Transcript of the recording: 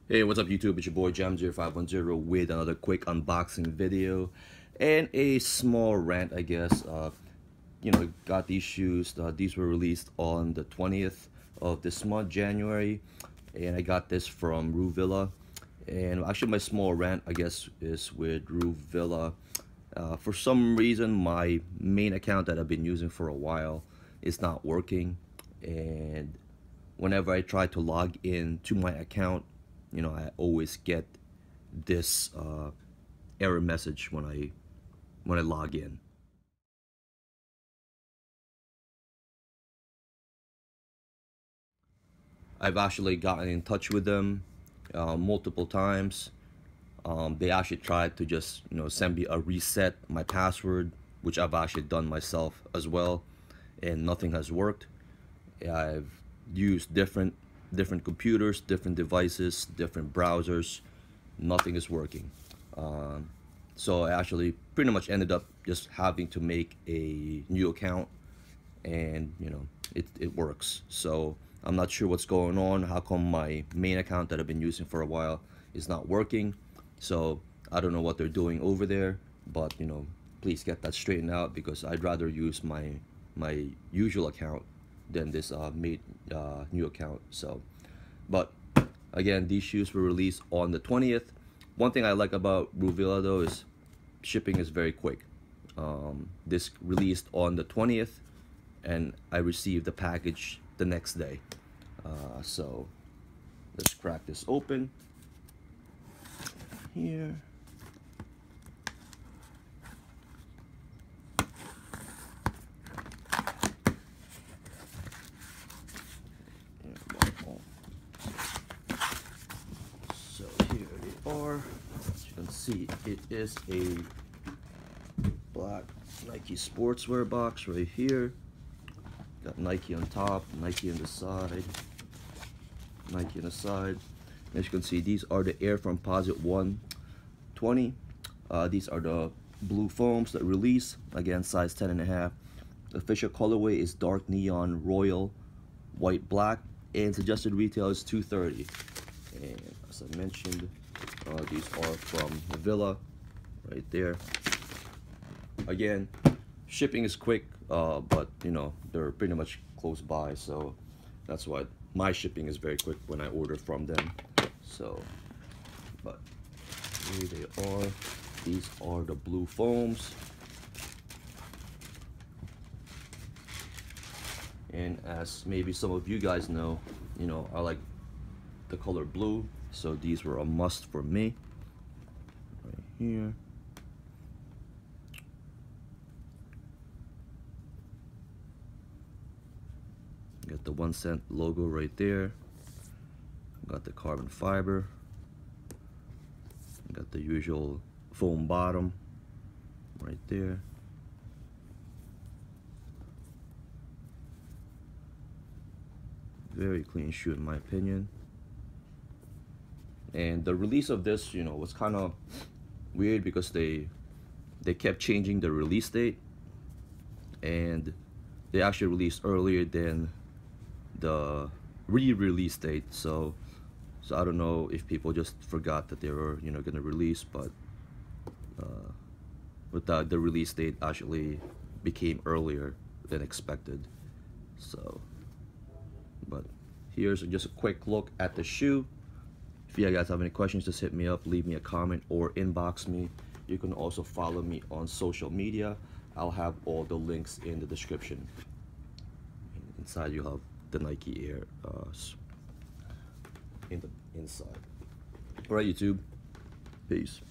Hey, what's up YouTube? It's your boy Jam0510 with another quick unboxing video and a small rant, I guess. Got these shoes. These were released on the 20th of this month, January, and I got this from Ruvilla. And actually my small rant, I guess, is with Ruvilla. For some reason, my main account that I've been using for a while is not working, and whenever I try to log in to my account, I always get this error message when I log in. I've actually gotten in touch with them multiple times. They actually tried to just send me a reset my password, which I've actually done myself as well, and nothing has worked. I've used different computers, different devices, different browsers. Nothing is working. So I actually pretty much ended up just having to make a new account, and it works. So I'm not sure what's going on. How come my main account that I've been using for a while is not working? So I don't know what they're doing over there, but please get that straightened out, because I'd rather use my usual account than this new account. So, but again, these shoes were released on the 20th. One thing I like about Ruvilla though is shipping is very quick. This released on the 20th, and I received the package the next day. So let's crack this open here. So here they are. As you can see, it is a black Nike sportswear box right here. Got Nike on top, Nike on the side, Nike on the side. As you can see, these are the Air Foamposite 120. These are the blue foams that release. Again, size 10.5. The official colorway is dark neon royal white black, and suggested retail is $230. And as I mentioned, these are from Ruvilla right there. Again, shipping is quick, but they're pretty much close by, so that's why my shipping is very quick when I order from them. So, but here they are. These are the blue foams, and as maybe some of you guys know, I like the color blue, so these were a must for me. Right here. Got the 1 cent logo right there. Got the carbon fiber. Got the usual foam bottom right there. Very clean shoe in my opinion. And the release of this, was kind of weird, because they kept changing the release date, and they actually released earlier than the re-release date. So I don't know if people just forgot that they were gonna release, but the release date actually became earlier than expected. So, but here's just a quick look at the shoe. If you guys have any questions, just hit me up, leave me a comment, or inbox me. You can also follow me on social media. I'll have all the links in the description. Inside you have the Nike Air in the inside. All right, YouTube. Peace.